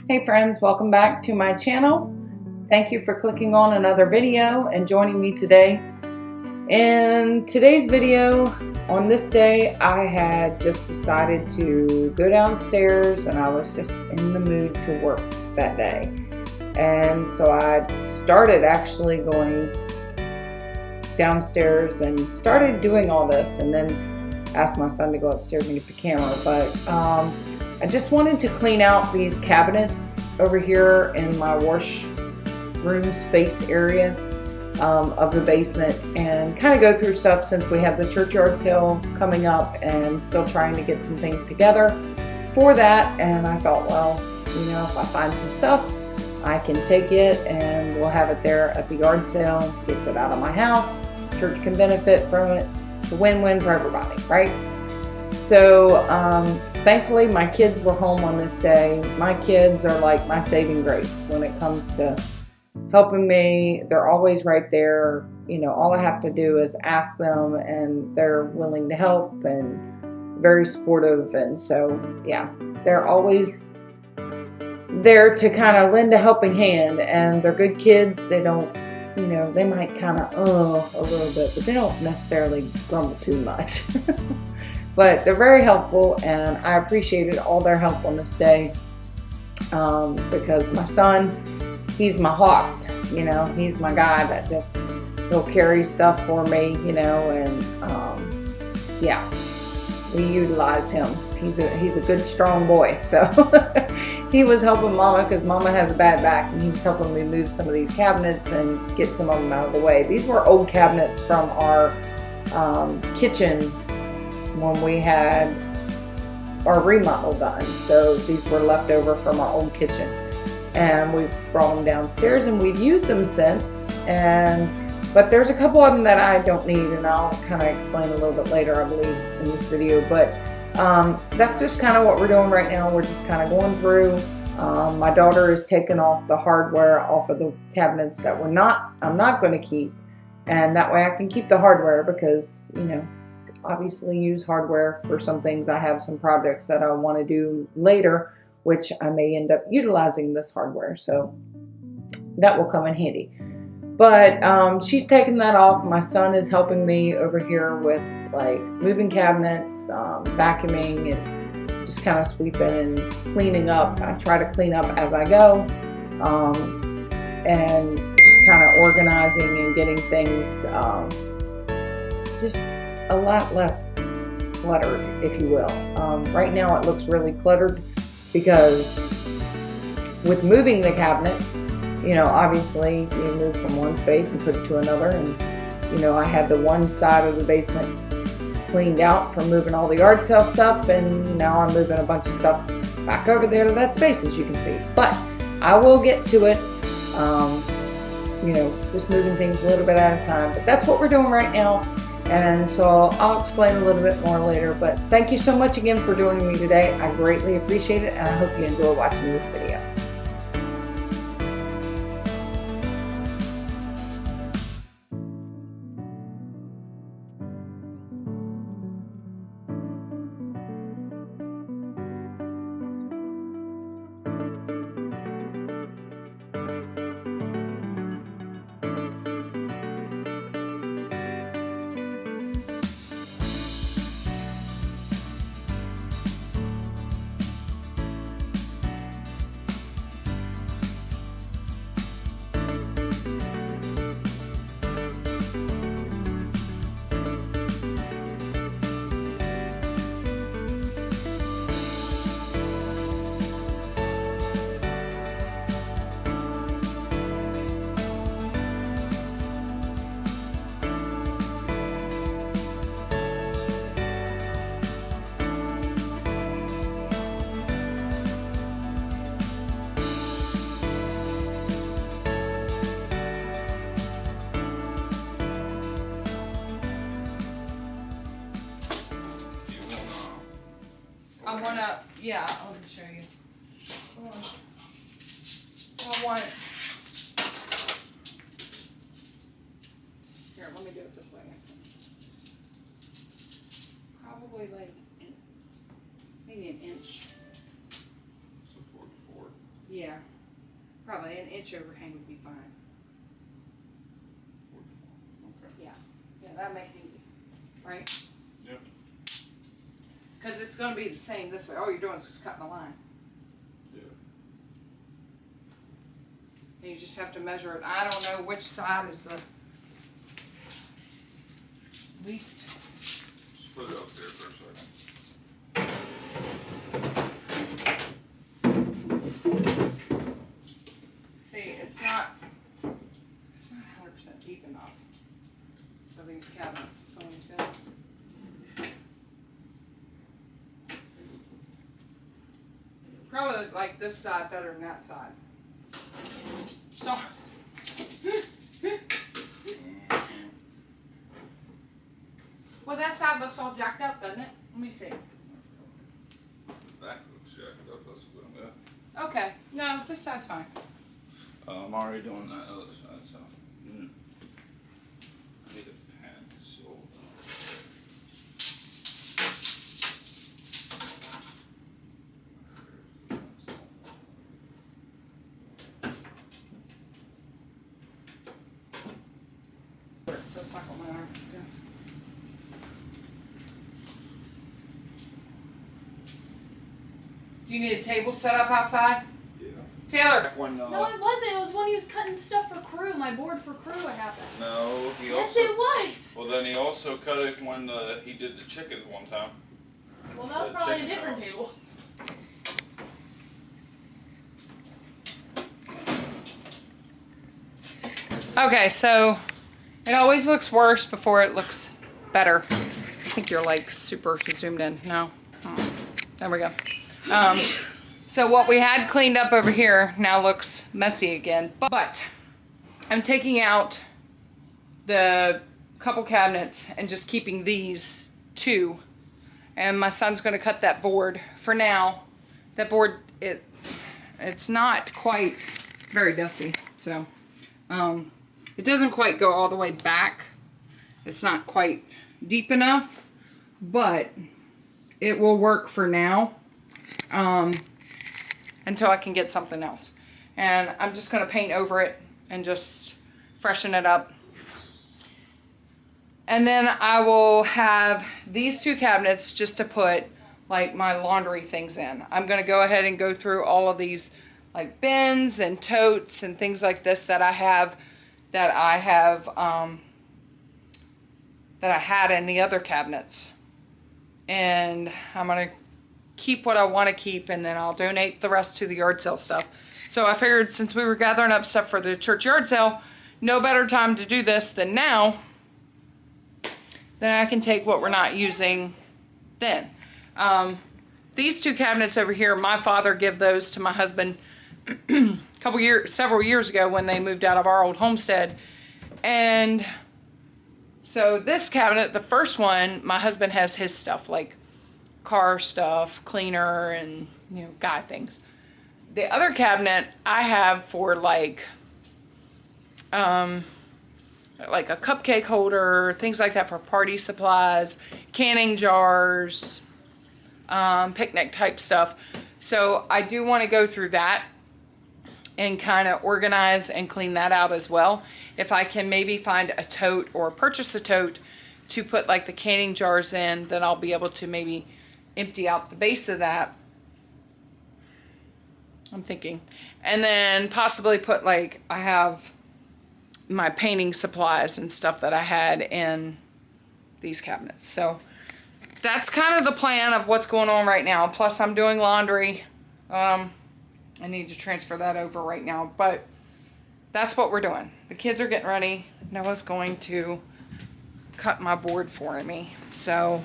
Hey friends, welcome back to my channel. Thank you for clicking on another video and joining me today. In today's video, on this day, I had just decided to go downstairs and I was just in the mood to work that day. And so I started actually going downstairs and started doing all this, and then asked my son to go upstairs and get the camera. But I just wanted to clean out these cabinets over here in my washroom space area of the basement and kind of go through stuff since we have the church yard sale coming up and still trying to get some things together for that. And I thought, well, you know, if I find some stuff, I can take it and we'll have it there at the yard sale. Gets it out of my house. Church can benefit from it. It's a win-win for everybody, right? So thankfully my kids were home on this day. My kids are like my saving grace when it comes to helping me. They're always right there. You know, all I have to do is ask them and they're willing to help and very supportive. And so, yeah, they're always there to kind of lend a helping hand, and they're good kids. They don't, you know, they might kind of a little bit, but they don't necessarily grumble too much. But they're very helpful, and I appreciated all their help on this day because my son, he's my hoss, you know, he's my guy that just, he'll carry stuff for me, you know, and yeah, we utilize him. He's a good, strong boy. So he was helping Mama because Mama has a bad back, and he was helping me move some of these cabinets and get some of them out of the way. These were old cabinets from our kitchen when we had our remodel done. So these were left over from our old kitchen, and we brought them downstairs and we've used them since. But there's a couple of them that I don't need, and I'll kind of explain a little bit later, I believe, in this video. But that's just kind of what we're doing right now. We're just kind of going through. My daughter is taking off the hardware off of the cabinets that I'm not going to keep, and that way I can keep the hardware because, you know, obviously use hardware for some things. I have some projects that I want to do later, which I may end up utilizing this hardware, so that will come in handy. But she's taking that off. My son is helping me over here with like moving cabinets, vacuuming, and just kind of sweeping and cleaning up. I try to clean up as I go, and just kind of organizing and getting things just a lot less cluttered, if you will. Right now it looks really cluttered because with moving the cabinets, you know, obviously you move from one space and put it to another, and you know, I had the one side of the basement cleaned out from moving all the yard sale stuff, and now I'm moving a bunch of stuff back over there to that space, as you can see. But I will get to it, you know, just moving things a little bit at a time. But that's what we're doing right now. And so I'll explain a little bit more later, but thank you so much again for joining me today. I greatly appreciate it, and I hope you enjoy watching this video. I want to, yeah, I'll just show you. I want, here, let me do it this way. Probably like maybe an inch. So 44. Yeah. probably an inch overhang would be fine. Okay. Yeah, that'd make it easy, right? Yep. Because it's going to be the same this way. All you're doing is just cutting the line. Yeah. And you just have to measure it. I don't know which side is the least. Just put it up there for a second. See, it's not 100% deep enough for these cabinets. So I'm just gonna, probably like this side better than that side. So, well, that side looks all jacked up, doesn't it? Let me see. That looks jacked up. That's a little bit. Okay, no, this side's fine. I'm already doing that other side, so. I need a pencil. So it's like on my arm. Yes. Do you need a table set up outside? Yeah. Taylor! When, No, it wasn't. It was when he was cutting stuff for crew. My board for crew. What happened? No, he Yes, also. it was. Well, then he also cut it when he did the chickens one time. Well, that was The probably a chicken different house. table. Okay, so it always looks worse before it looks better. I think you're like super zoomed in. No? Oh, there we go. So what we had cleaned up over here now looks messy again. But I'm taking out the couple cabinets and just keeping these two. And my son's going to cut that board for now. That board, it's not quite, it's very dusty. So, it doesn't quite go all the way back. It's not quite deep enough, but it will work for now. Until I can get something else. And I'm just going to paint over it and just freshen it up. And then I will have these two cabinets just to put like my laundry things in. I'm going to go ahead and go through all of these like bins and totes and things like this that I have that I had in the other cabinets. And I'm going to keep what I want to keep, and then I'll donate the rest to the yard sale stuff. So I figured since we were gathering up stuff for the church yard sale, no better time to do this than now. Then I can take what we're not using then. These two cabinets over here, my father gave those to my husband several years ago when they moved out of our old homestead. And so this cabinet, the first one, my husband has his stuff, like car stuff, cleaner, and guy things. The other cabinet I have for like a cupcake holder, things like that for party supplies, canning jars, picnic type stuff. So I do want to go through that and kind of organize and clean that out as well. If I can maybe find a tote or purchase a tote to put like the canning jars in, then I'll be able to maybe empty out the base of that. I'm thinking. And then possibly put like, I have my painting supplies and stuff that I had in these cabinets. So that's kind of the plan of what's going on right now. Plus I'm doing laundry. I need to transfer that over right now, but that's what we're doing. The kids are getting ready. Noah's going to cut my board for me. So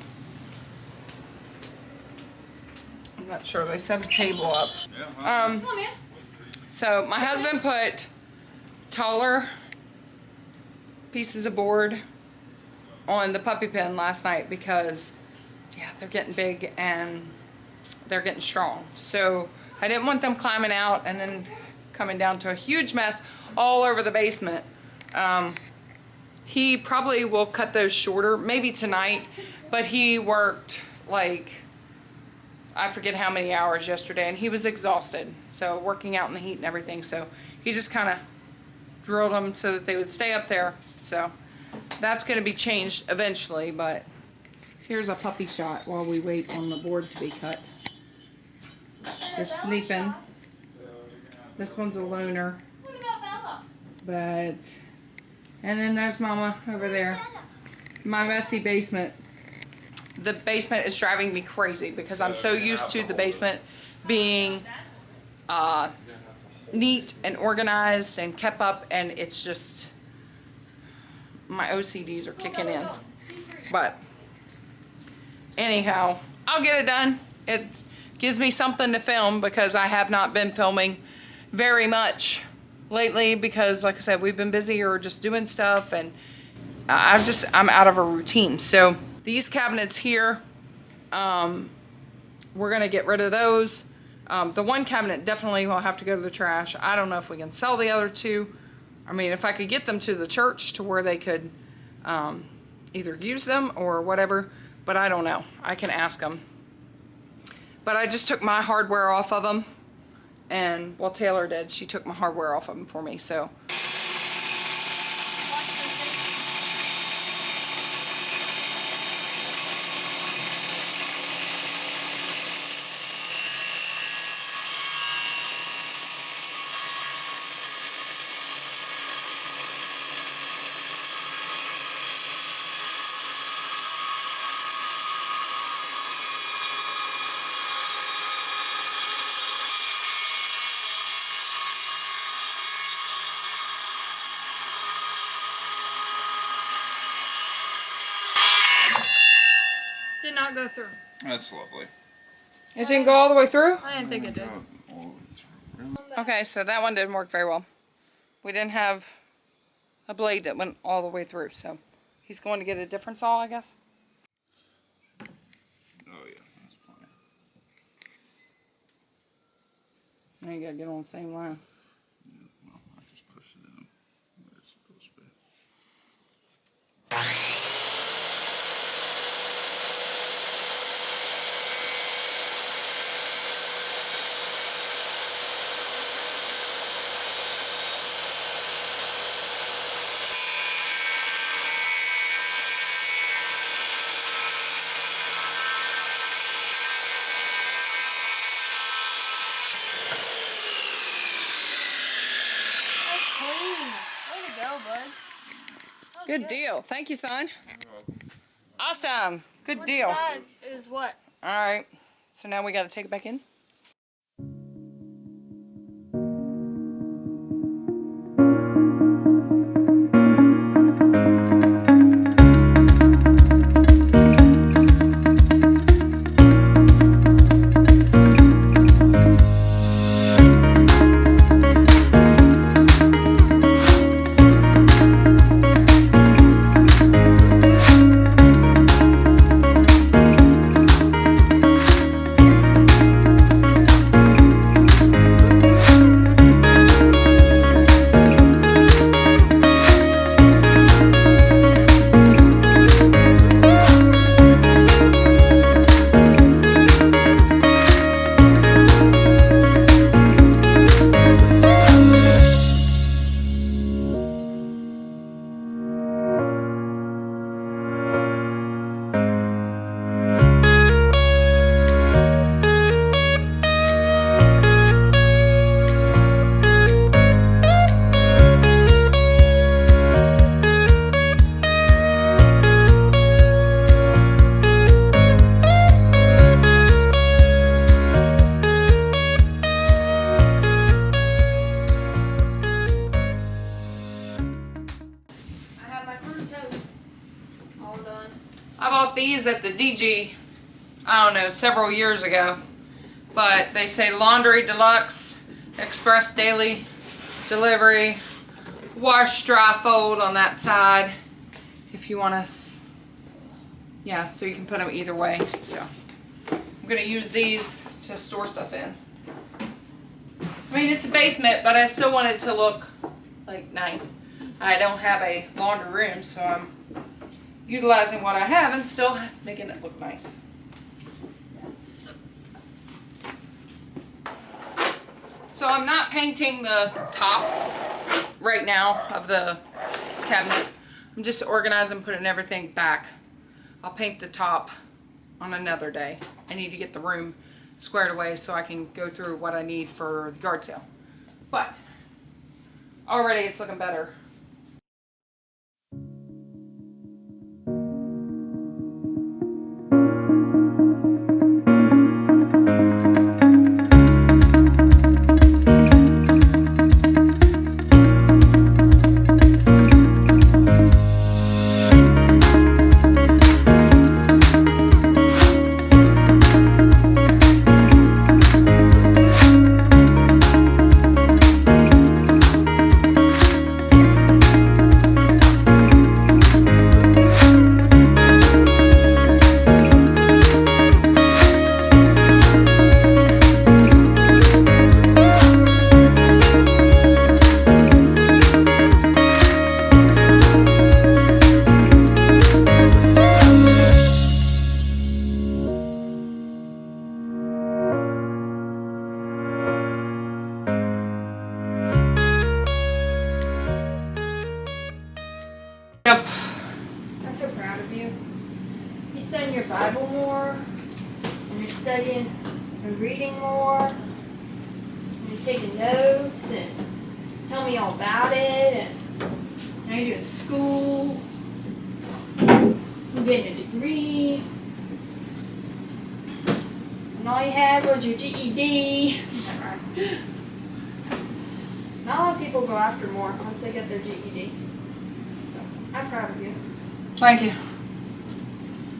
I'm not sure. They set a table up. Yeah. Come on, man. So my husband put taller pieces of board on the puppy pen last night because, yeah, they're getting big and they're getting strong. So I didn't want them climbing out and then coming down to a huge mess all over the basement. He probably will cut those shorter, maybe tonight, but he worked like, I forget how many hours yesterday, and he was exhausted. So working out in the heat and everything. So He just kind of drilled them so that they would stay up there. So that's going to be changed eventually, but here's a puppy shot while we wait on the board to be cut. They're sleeping. This one's a loner. What about Bella? But, and then there's Mama over there. My messy basement. The basement is driving me crazy because I'm so used to the basement being neat and organized and kept up, and it's just, my OCDs are kicking in. But anyhow, I'll get it done. It gives me something to film because I have not been filming very much lately because, like I said, we've been busy or just doing stuff, and I'm out of a routine. So these cabinets here, we're gonna get rid of those. The one cabinet definitely will have to go to the trash. I don't know if we can sell the other two. I mean, if I could get them to the church to where they could either use them or whatever, but I don't know. I can ask them. But I just took my hardware off of them, and, well, Taylor did. She took my hardware off of them for me, so. Did not go through. That's lovely. It didn't go all the way through? I didn't think it did. Okay, so that one didn't work very well. We didn't have a blade that went all the way through, so he's going to get a different saw, I guess. Oh yeah, that's plenty. Now you gotta get on the same line. Yeah, well, I just push it in where it's supposed to be. Good deal. Thank you, son. Awesome. Good deal. Side is what? All right. So now we got to take it back in. I bought these at the DG, I don't know, several years ago. But they say laundry deluxe, express daily delivery, wash, dry, fold on that side. If you want to, yeah, so you can put them either way. So I'm going to use these to store stuff in. I mean, it's a basement, but I still want it to look like nice. I don't have a laundry room, so I'm utilizing what I have and still making it look nice. So I'm not painting the top right now of the cabinet. I'm just organizing, putting everything back. I'll paint the top on another day. I need to get the room squared away so I can go through what I need for the yard sale. But already it's looking better. Yep. I'm so proud of you. You're studying your Bible more, and you're studying and reading more, and you're taking notes and tell me all about it, and now you're doing school, you're getting a degree, and all you had was your GED. Not a lot of people go after more once they get their GED. I'm proud of you. Thank you.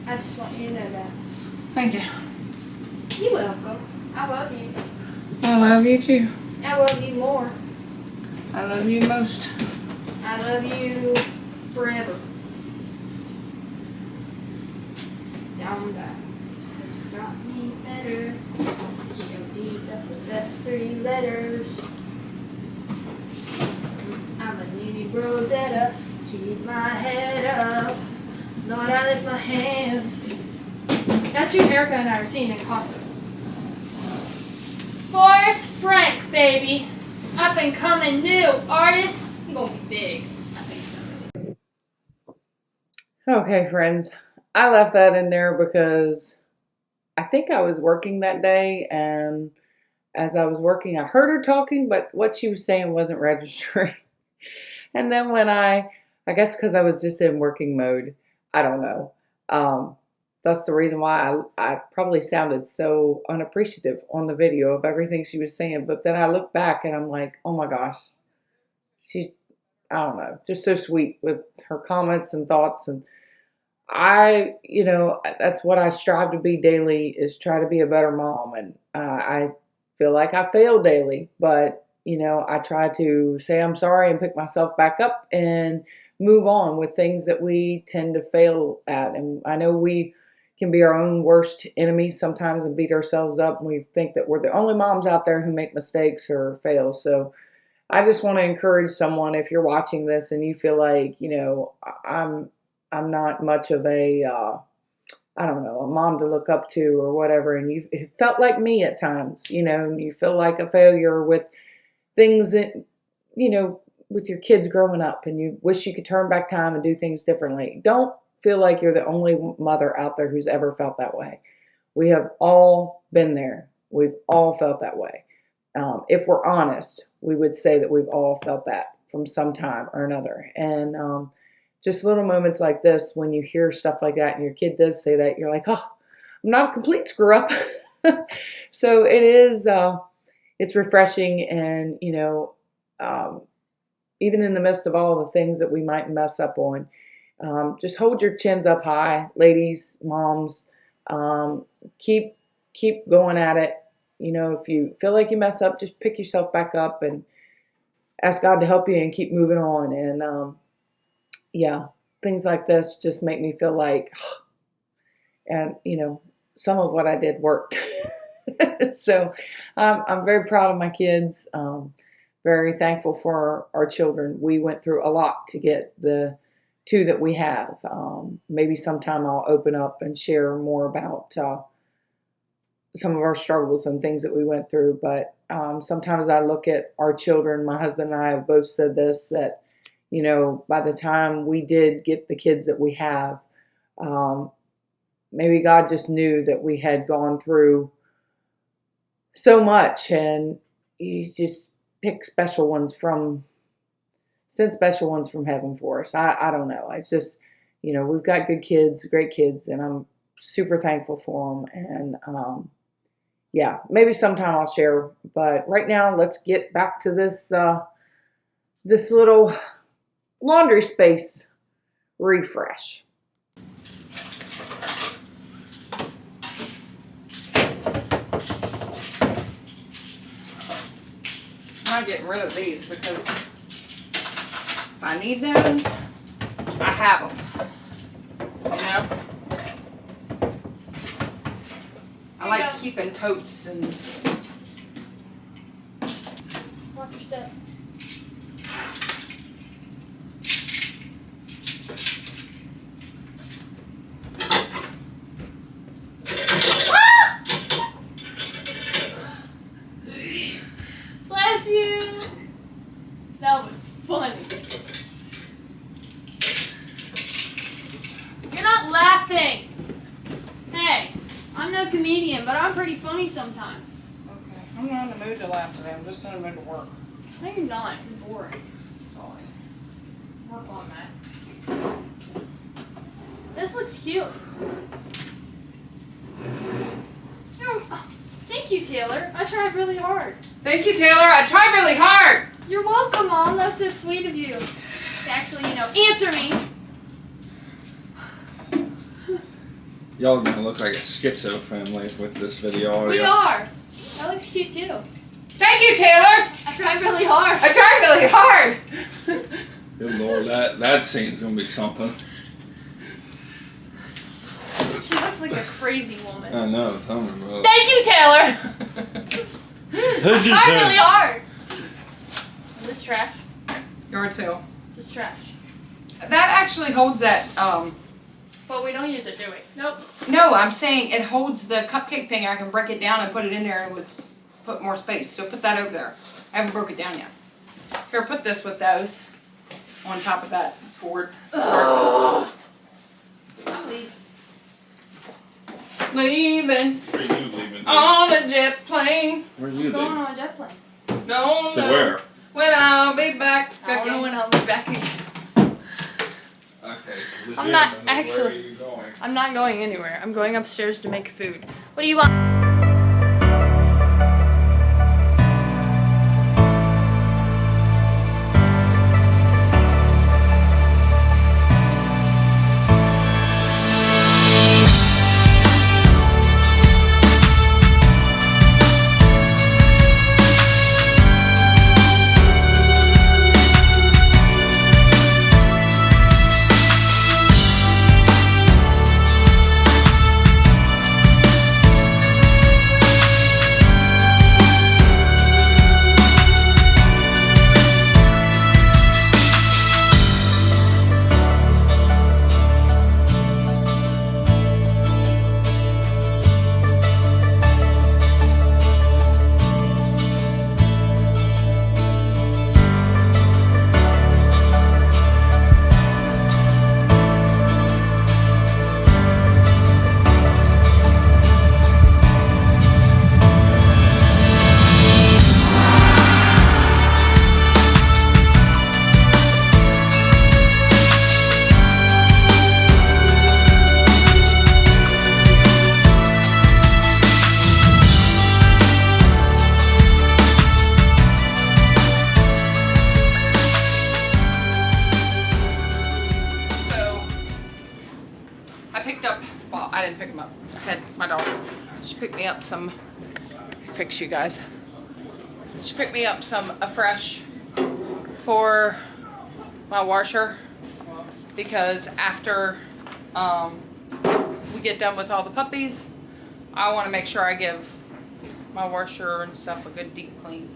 I just want you to know that. Thank you. You're welcome. I love you. I love you too. I love you more. I love you most. I love you forever. Down back. Got me better. G-O-D, that's the best 3 letters. I'm a needy Rosetta. Keep my head up. Lord, I lift my hands. That's who Erica and I are seeing in concert. Forrest Frank, baby. Up and coming new artist. He's gonna be big. I think so. Okay, friends. I left that in there because I think I was working that day, and as I was working, I heard her talking, but what she was saying wasn't registering. And then when I guess because I was just in working mode, I don't know. That's the reason why I probably sounded so unappreciative on the video of everything she was saying. But then I look back and I'm like, oh my gosh, she's, I don't know, just so sweet with her comments and thoughts. And that's what I strive to be daily, is try to be a better mom. And I feel like I fail daily, but I try to say I'm sorry and pick myself back up and move on with things that we tend to fail at. And I know we can be our own worst enemies sometimes and beat ourselves up, and we think that we're the only moms out there who make mistakes or fail. So I just want to encourage someone, if you're watching this and you feel like, I'm not much of a, I don't know, a mom to look up to or whatever, and you felt like me at times, and you feel like a failure with things that, with your kids growing up, and you wish you could turn back time and do things differently. Don't feel like you're the only mother out there who's ever felt that way. We have all been there. We've all felt that way. If we're honest, we would say that we've all felt that from some time or another. And just little moments like this, when you hear stuff like that and your kid does say that, you're like, oh, I'm not a complete screw up. So it is, it's refreshing. And, even in the midst of all the things that we might mess up on, just hold your chins up high, ladies, moms. Keep going at it. If you feel like you mess up, just pick yourself back up and ask God to help you and keep moving on. And things like this just make me feel like, and some of what I did worked. So I'm very proud of my kids. Very thankful for our children. We went through a lot to get the 2 that we have. Maybe sometime I'll open up and share more about some of our struggles and things that we went through. But sometimes I look at our children. My husband and I have both said this, that, you know, by the time we did get the kids that we have, maybe God just knew that we had gone through so much, and He just picked sent special ones from heaven for us. I don't know. It's just, you know, we've got good kids, great kids, and I'm super thankful for them. And yeah, maybe sometime I'll share. But right now, let's get back to this this little laundry space refresh. I'm not getting rid of these because if I need those, I have them. You know? I like keeping totes and... Watch your step. Bless you! That was funny. You're not laughing! Hey, I'm no comedian, but I'm pretty funny sometimes. Okay, I'm not in the mood to laugh today. I'm just in the mood to work. No, you're not. You're boring. Sorry. Work on that. This looks cute. Oh, thank you, Taylor. I tried really hard. Thank you, Taylor. I tried really hard. You're welcome, Mom. That's so sweet of you. Actually, answer me. Y'all gonna look like a schizo family with this video. We are. That looks cute too. Thank you, Taylor. I tried really hard. I tried really hard. Good Lord, that scene's gonna be something. She looks like a crazy woman. I know, tell me about it. Thank you, Taylor. I tried really hard. Is this trash? Yard sale. This is trash. That actually holds that. But we don't use it, do we? Nope. No, I'm saying it holds the cupcake thing. I can break it down and put it in there, and it would put more space. So put that over there. I haven't broke it down yet. Here, put this with those on top of that Ford. I'm leaving. Leaving Where are you leaving? on a jet plane. Where are I'm you going leaving? on a jet plane. Don't To know where? when I'll be back I don't know again. when I'll be back again. Okay. I'm not legitimately, actually- Where are you going? I'm not going anywhere. I'm going upstairs to make food. What do you want? I didn't pick them up. I had my daughter. She picked me up some, fix you guys. She picked me up some Afresh for my washer because after we get done with all the puppies, I want to make sure I give my washer and stuff a good deep clean.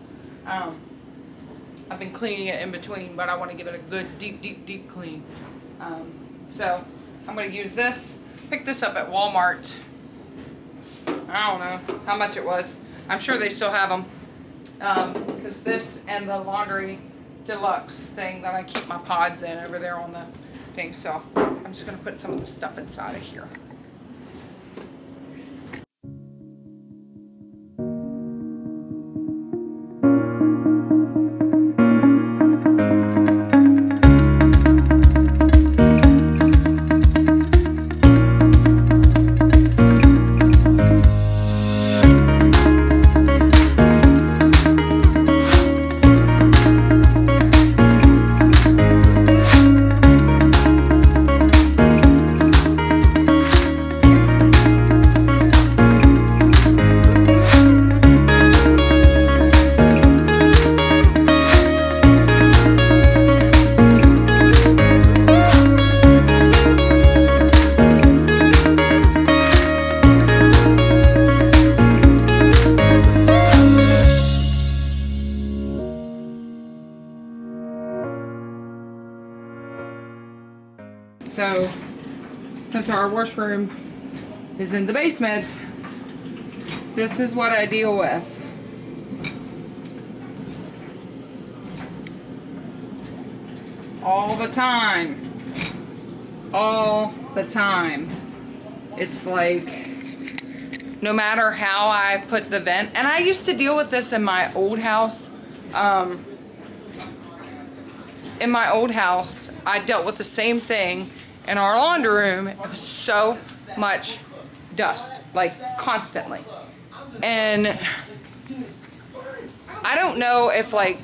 I've been cleaning it in between, but I want to give it a good deep clean. So I'm going to use this. Picked this up at Walmart. I don't know how much it was. I'm sure they still have them. Because this and the laundry deluxe thing that I keep my pods in over there on the thing. So I'm just going to put some of the stuff inside of here. So, since our washroom is in the basement, this is what I deal with. All the time. All the time. It's like, no matter how I put the vent, and I used to deal with this in my old house. In my old house, I dealt with the same thing. In our laundry room, it was so much dust, like constantly. And I don't know if, like,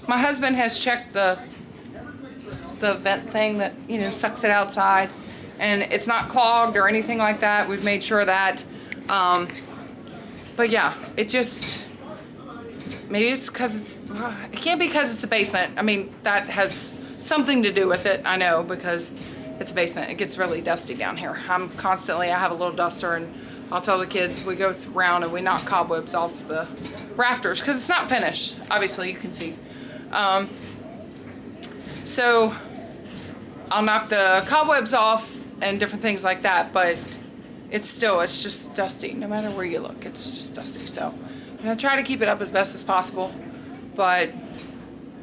my husband has checked the vent thing that, you know, sucks it outside, and it's not clogged or anything like that. We've made sure of that. But yeah, it just, maybe it's because it can't be because it's a basement. I mean, that has something to do with it, I know, because it's a basement. It gets really dusty down here. I have a little duster, and I'll tell the kids, we go around and we knock cobwebs off the rafters because it's not finished. Obviously, you can see. So I'll knock the cobwebs off and different things like that, but it's just dusty. No matter where you look, it's just dusty. So I'm gonna try to keep it up as best as possible, but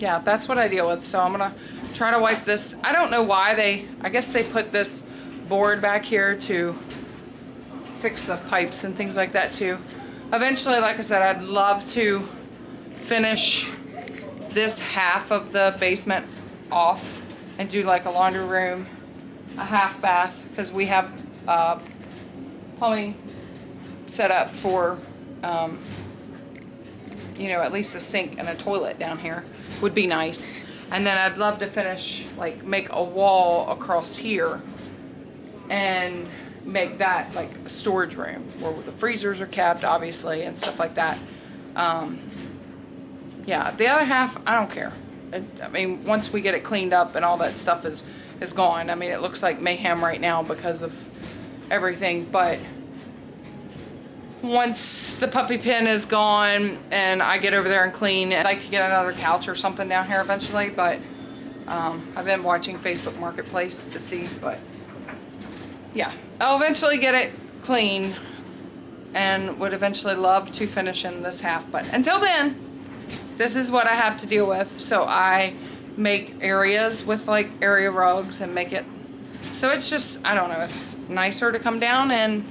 yeah, that's what I deal with. So I'm gonna try to wipe this. I don't know why I guess they put this board back here to fix the pipes and things like that too. Eventually, like I said, I'd love to finish this half of the basement off and do like a laundry room, a half bath, because we have plumbing set up for you know, at least a sink and a toilet down here would be nice. And then I'd love to finish, like, make a wall across here and make that like a storage room where the freezers are kept, obviously, and stuff like that. Yeah, the other half, I don't care. I mean, once we get it cleaned up and all that stuff is gone. I mean, it looks like mayhem right now because of everything, but once the puppy pen is gone and I get over there and clean, I'd like to get another couch or something down here eventually, but I've been watching Facebook Marketplace to see, but yeah, I'll eventually get it clean and would eventually love to finish in this half, but until then, this is what I have to deal with. So I make areas with like area rugs and make it so it's just, I don't know, it's nicer to come down, and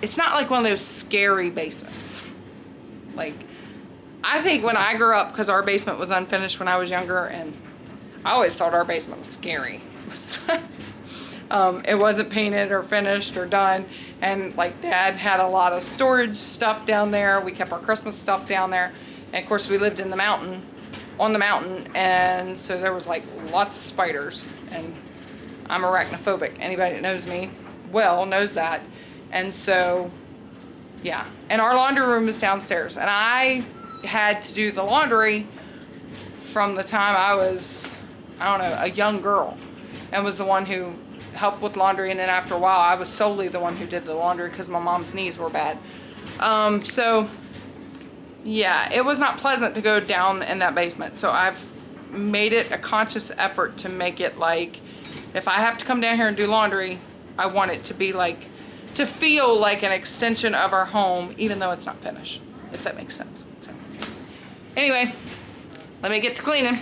it's not like one of those scary basements. Like, I think when I grew up, because our basement was unfinished when I was younger, and I always thought our basement was scary. It wasn't painted or finished or done, and like Dad had a lot of storage stuff down there. We kept our Christmas stuff down there, and of course we lived in the mountain, on the mountain, and so there was like lots of spiders, and I'm arachnophobic. Anybody that knows me well knows that. And so, yeah. And our laundry room is downstairs. And I had to do the laundry from the time I was, I don't know, a young girl. And was the one who helped with laundry. And then after a while, I was solely the one who did the laundry because my mom's knees were bad. So, yeah, it was not pleasant to go down in that basement. So I've made it a conscious effort to make it like, if I have to come down here and do laundry, I want it to be like to feel like an extension of our home, even though it's not finished, if that makes sense. So, anyway, let me get to cleaning.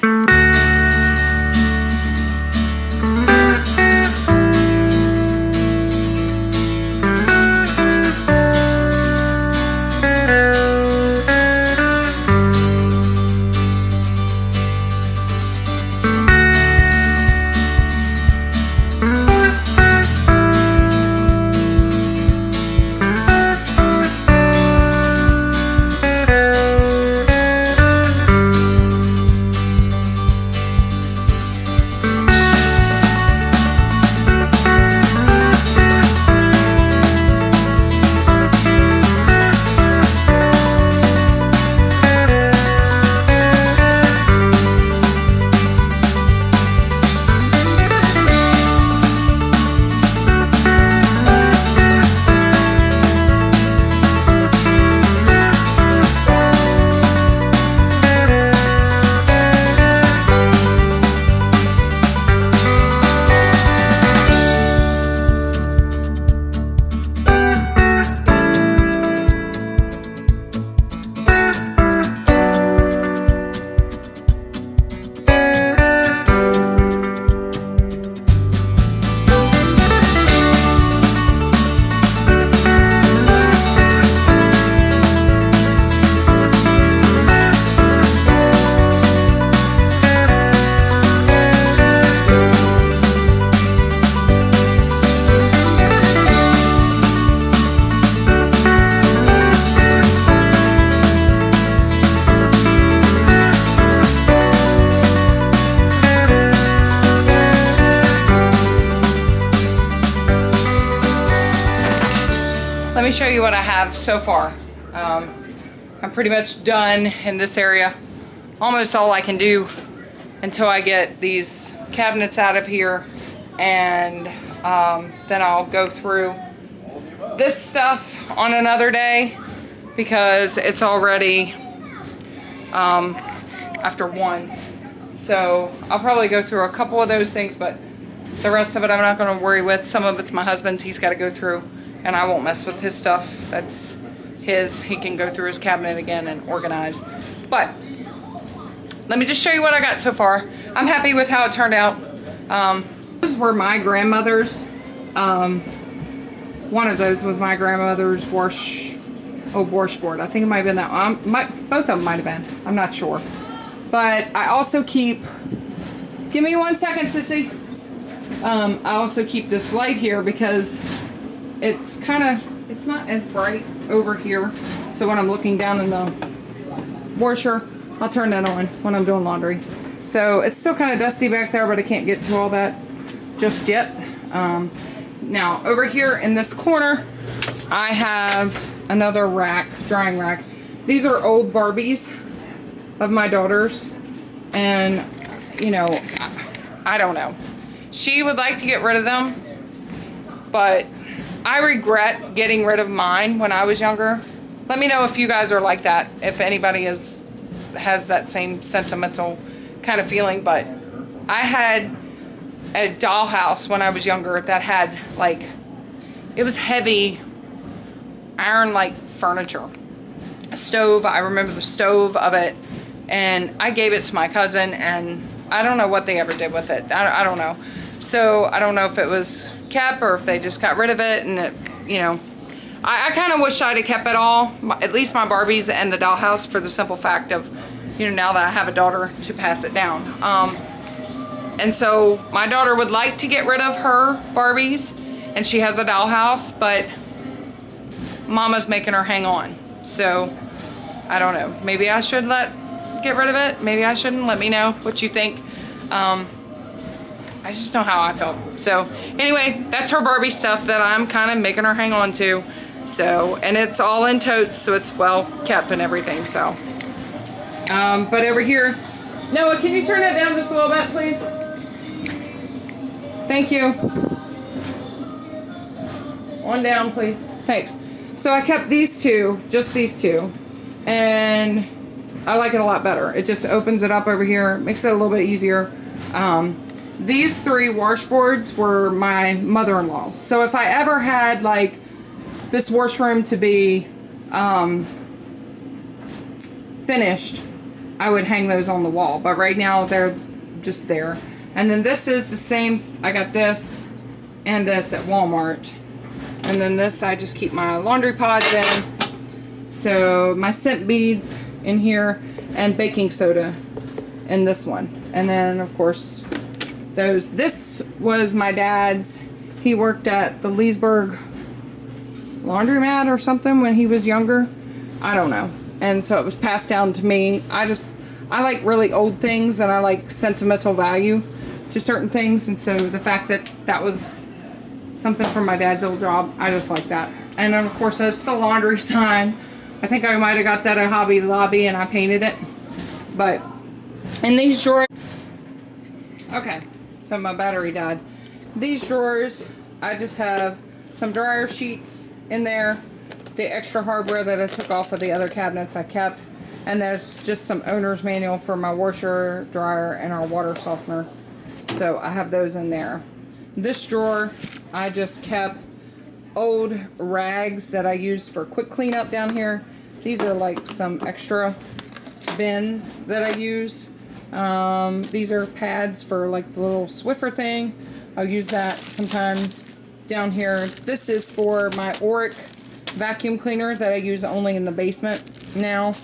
Let me show you what I have so far. I'm pretty much done in this area. Almost all I can do until I get these cabinets out of here, and then I'll go through this stuff on another day because it's already after 1. So I'll probably go through a couple of those things, but the rest of it I'm not going to worry with. Some of it's my husband's, he's got to go through, and I won't mess with his stuff. That's his. He can go through his cabinet again and organize. But let me just show you what I got so far. I'm happy with how it turned out. Those were my grandmother's. One of those was my grandmother's washboard. I think it might have been that one. Both of them might have been. I'm not sure. But I also keep, give me 1 second, sissy. I also keep this light here because it's it's not as bright over here. So when I'm looking down in the washer, I'll turn that on when I'm doing laundry. So it's still kind of dusty back there, but I can't get to all that just yet. Now over here in this corner, I have another rack, drying rack. These are old Barbies of my daughter's, and you know, I don't know. She would like to get rid of them, but I regret getting rid of mine when I was younger. Let me know if you guys are like that, if anybody has that same sentimental kind of feeling. But I had a dollhouse when I was younger that had, like, it was heavy iron like furniture. A stove, I remember the stove of it, and I gave it to my cousin, and I don't know what they ever did with it. I don't know. So I don't know if it was kept or if they just got rid of it, and it, you know, I kind of wish I'd have kept it all, at least my Barbies and the dollhouse, for the simple fact of, you know, now that I have a daughter to pass it down. And so my daughter would like to get rid of her Barbies, and she has a dollhouse, but Mama's making her hang on. So I don't know. Maybe I should get rid of it. Maybe I shouldn't. Let me know what you think. I just know how I felt. So anyway, that's her Barbie stuff that I'm kind of making her hang on to. So, and it's all in totes, so it's well kept and everything. So, but over here, Noah, can you turn that down just a little bit, please? Thank you. On down, please. Thanks. So I kept these two, just these two, and I like it a lot better. It just opens it up over here, makes it a little bit easier. These 3 washboards were my mother-in-law's. So if I ever had like this washroom to be finished, I would hang those on the wall. But right now they're just there. And then this is the same. I got this and this at Walmart. And then this I just keep my laundry pods in. So my scent beads in here and baking soda in this one. And then of course this was my dad's. He worked at the Leesburg laundromat or something when he was younger. I don't know. And so it was passed down to me. I like really old things, and I like sentimental value to certain things. And so the fact that that was something from my dad's old job, I just like that. And then of course there's the laundry sign. I think I might have got that at Hobby Lobby and I painted it. But in these drawers, okay, so my battery died. These drawers, I just have some dryer sheets in there. The extra hardware that I took off of the other cabinets I kept. And there's just some owner's manual for my washer, dryer, and our water softener. So I have those in there. This drawer, I just kept old rags that I used for quick cleanup down here. These are like some extra bins that I use. These are pads for like the little Swiffer thing. I'll use that sometimes down here. This is for my Auric vacuum cleaner that I use only in the basement now.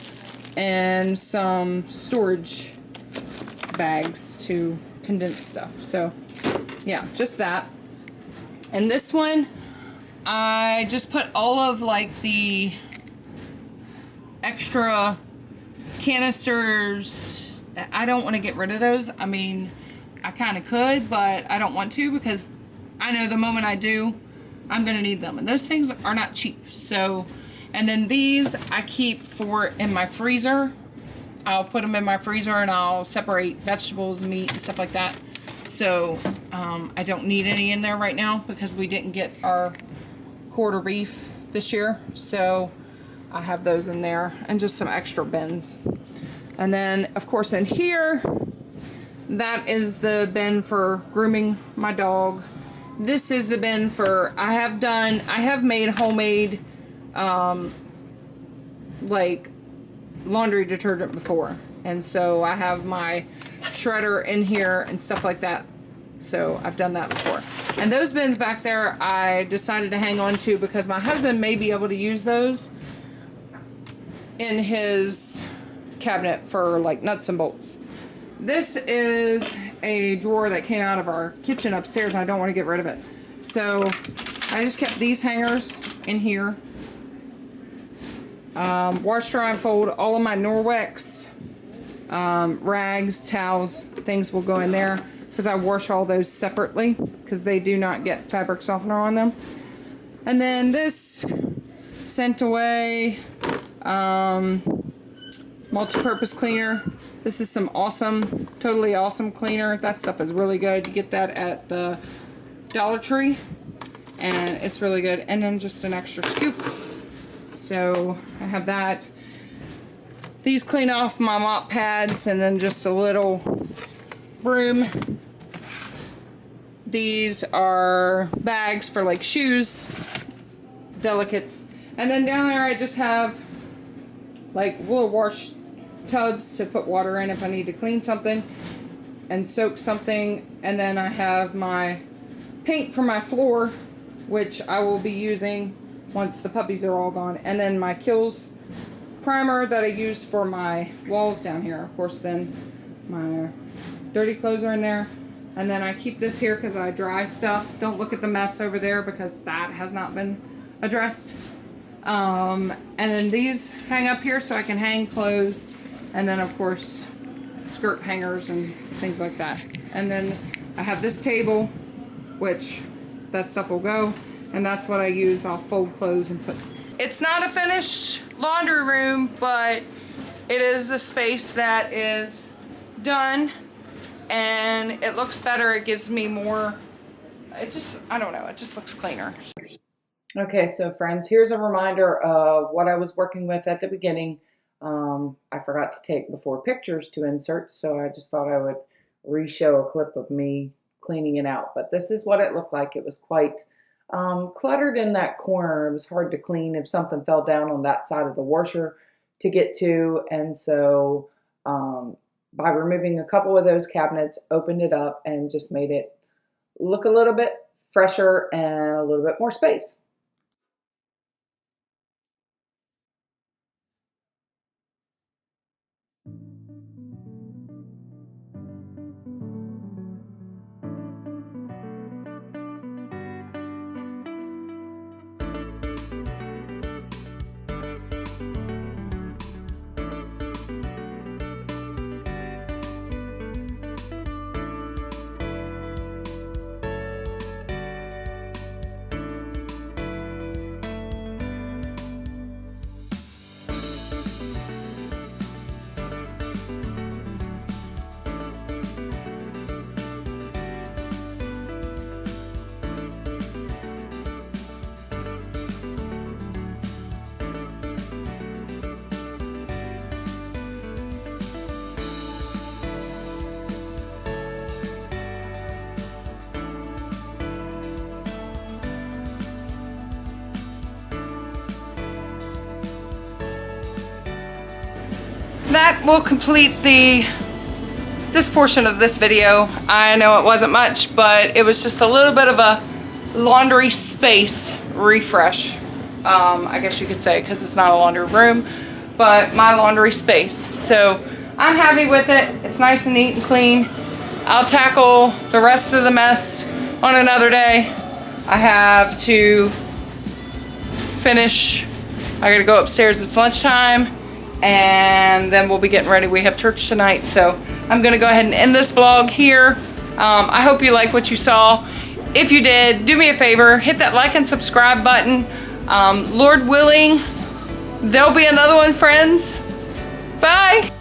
And some storage bags to condense stuff. So yeah, just that. And this one, I just put all of like the extra canisters. I don't want to get rid of those. I mean, I kind of could, but I don't want to, because I know the moment I do, I'm going to need them. And those things are not cheap. So, and then these I keep in my freezer. I'll put them in my freezer and I'll separate vegetables, meat, and stuff like that. So I don't need any in there right now because we didn't get our quarter beef this year. So I have those in there, and just some extra bins. And then of course in here, that is the bin for grooming my dog. This is the bin for, I have made homemade like laundry detergent before. And so I have my shredder in here and stuff like that. So I've done that before. And those bins back there, I decided to hang on to because my husband may be able to use those in his cabinet for like nuts and bolts. This is a drawer that came out of our kitchen upstairs and I don't want to get rid of it. So I just kept these hangers in here. Wash, dry, and fold. All of my Norwex rags, towels, things will go in there because I wash all those separately because they do not get fabric softener on them. And then this Scent Away multi-purpose cleaner. This is some awesome, totally awesome cleaner. That stuff is really good. You get that at the Dollar Tree and it's really good. And then just an extra scoop. So I have that. These clean off my mop pads, and then just a little broom. These are bags for like shoes, delicates. And then down there I just have like little wash tubs to put water in if I need to clean something and soak something. And then I have my paint for my floor, which I will be using once the puppies are all gone. And then my Kills primer that I use for my walls down here. Of course, then my dirty clothes are in there. And then I keep this here because I dry stuff. Don't look at the mess over there because that has not been addressed. And then these hang up here so I can hang clothes. And then of course skirt hangers and things like that. And then I have this table, which that stuff will go. And that's what I use. I'll fold clothes and put. It's not a finished laundry room, but it is a space that is done. And it looks better. It gives me more, I don't know, it just looks cleaner. Okay, so friends, here's a reminder of what I was working with at the beginning. I forgot to take before pictures to insert, so I just thought I would re-show a clip of me cleaning it out. But this is what it looked like. It was quite cluttered in that corner. It was hard to clean if something fell down on that side of the washer to get to. And so by removing a couple of those cabinets, opened it up and just made it look a little bit fresher and a little bit more space. That will complete this portion of this video. I know it wasn't much, but it was just a little bit of a laundry space refresh, I guess you could say, because it's not a laundry room, but my laundry space. So I'm happy with it. It's nice and neat and clean. I'll tackle the rest of the mess on another day. I have to finish. I gotta go upstairs. It's lunchtime. And then we'll be getting ready. We have church tonight, so I'm gonna go ahead and end this vlog here. I hope you like what you saw. If you did, do me a favor, hit that like and subscribe button. Lord willing, there'll be another one, friends. Bye.